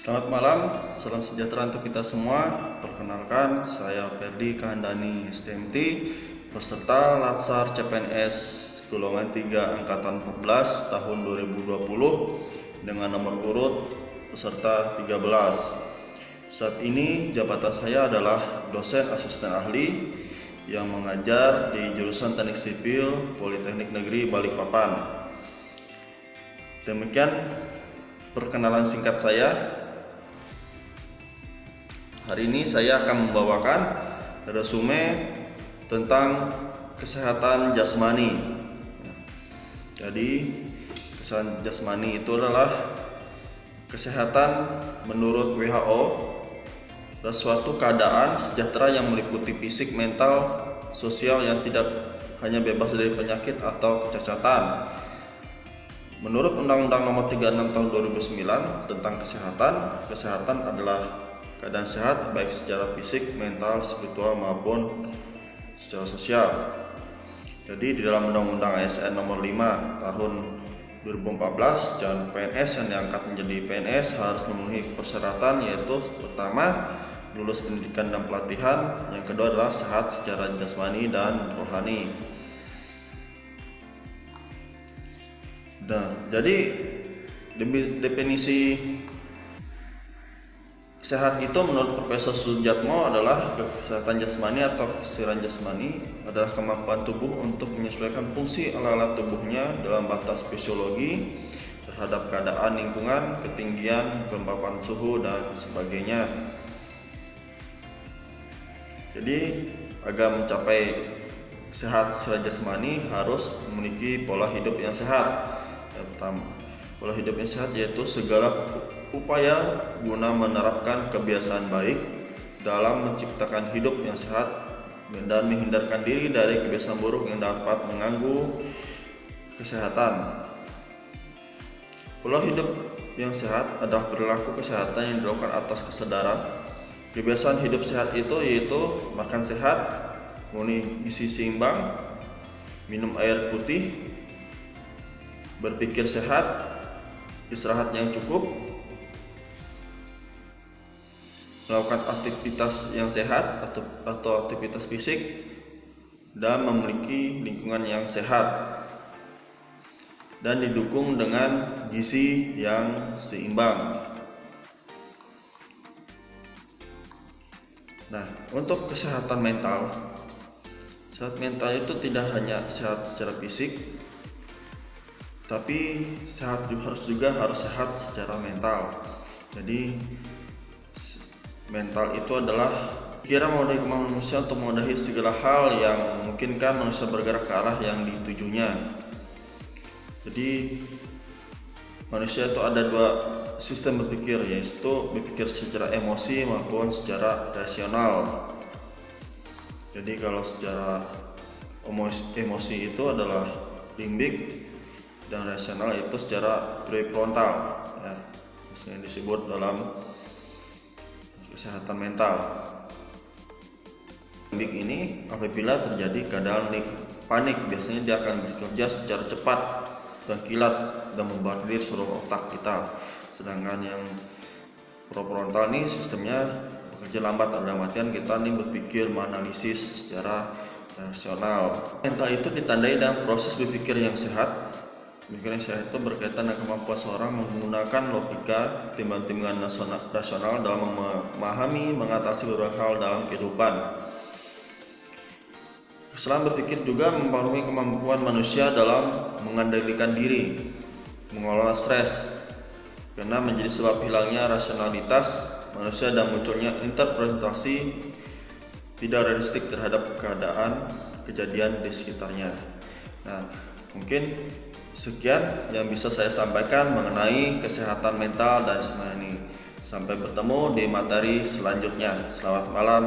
Selamat malam, salam sejahtera untuk kita semua. Perkenalkan, saya Ferdi Kahandani STMT, peserta Latsar CPNS golongan 3 angkatan 14 tahun 2020 dengan nomor urut peserta 13. Saat ini jabatan saya adalah dosen asisten ahli yang mengajar di jurusan Teknik Sipil Politeknik Negeri Balikpapan. Demikian perkenalan singkat saya. Hari ini saya akan membawakan resume tentang kesehatan jasmani. Jadi, kesehatan jasmani itu adalah kesehatan menurut WHO adalah suatu keadaan sejahtera yang meliputi fisik, mental, sosial yang tidak hanya bebas dari penyakit atau kecacatan. Menurut Undang-Undang Nomor 36 Tahun 2009 tentang kesehatan adalah keadaan sehat baik secara fisik, mental, spiritual maupun secara sosial. Jadi di dalam Undang-Undang ASN Nomor 5 Tahun 2014, calon PNS yang diangkat menjadi PNS harus memenuhi persyaratan, yaitu pertama, lulus pendidikan dan pelatihan, yang kedua adalah sehat secara jasmani dan rohani. Nah, jadi definisi sehat itu menurut Profesor Sujatmo adalah kesehatan jasmani atau kesehatan jasmani adalah kemampuan tubuh untuk menyesuaikan fungsi alat-alat tubuhnya dalam batas fisiologi terhadap keadaan lingkungan, ketinggian, kelembapan suhu, dan sebagainya. Jadi agar mencapai sehat secara jasmani harus memiliki pola hidup yang sehat. Yang pertama, pola hidup yang sehat yaitu segala upaya guna menerapkan kebiasaan baik dalam menciptakan hidup yang sehat dan menghindarkan diri dari kebiasaan buruk yang dapat mengganggu kesehatan. Pola hidup yang sehat adalah perilaku kesehatan yang dilakukan atas kesadaran. Kebiasaan hidup sehat itu yaitu makan sehat, memenuhi gizi seimbang, minum air putih, berpikir sehat, istirahat yang cukup, melakukan aktivitas yang sehat atau aktivitas fisik, dan memiliki lingkungan yang sehat dan didukung dengan gizi yang seimbang. Nah, untuk kesehatan mental, sehat mental itu tidak hanya sehat secara fisik, tapi harus sehat secara mental. Jadi mental itu adalah pikiran memadai kemampuan manusia untuk memadai segala hal yang memungkinkan manusia bergerak ke arah yang ditujunya. Jadi manusia itu ada dua sistem berpikir, yaitu berpikir secara emosi maupun secara rasional. Jadi kalau secara emosi itu adalah limbik dan rasional itu secara prefrontal, ya, yang disebut dalam kesehatan mental. Limbik ini apabila terjadi keadaan panik, biasanya dia akan bekerja secara cepat dan kilat dan membombardir seluruh otak kita. Sedangkan yang prefrontal ini sistemnya bekerja lambat, dalam artian kita nih berpikir, menganalisis secara rasional. Mental itu ditandai dengan proses berpikir yang sehat. Berpikir yang sehat itu berkaitan dengan kemampuan seorang menggunakan logika, timbang-timbangan rasional dalam memahami, mengatasi beberapa hal dalam kehidupan. Selain berpikir juga mempengaruhi kemampuan manusia dalam mengendalikan diri, mengelola stres, karena menjadi sebab hilangnya rasionalitas manusia dan munculnya interpretasi tidak realistik terhadap keadaan kejadian di sekitarnya. Nah, mungkin sekian yang bisa saya sampaikan mengenai kesehatan mental dan jasmani. Sampai bertemu di materi selanjutnya. Selamat malam.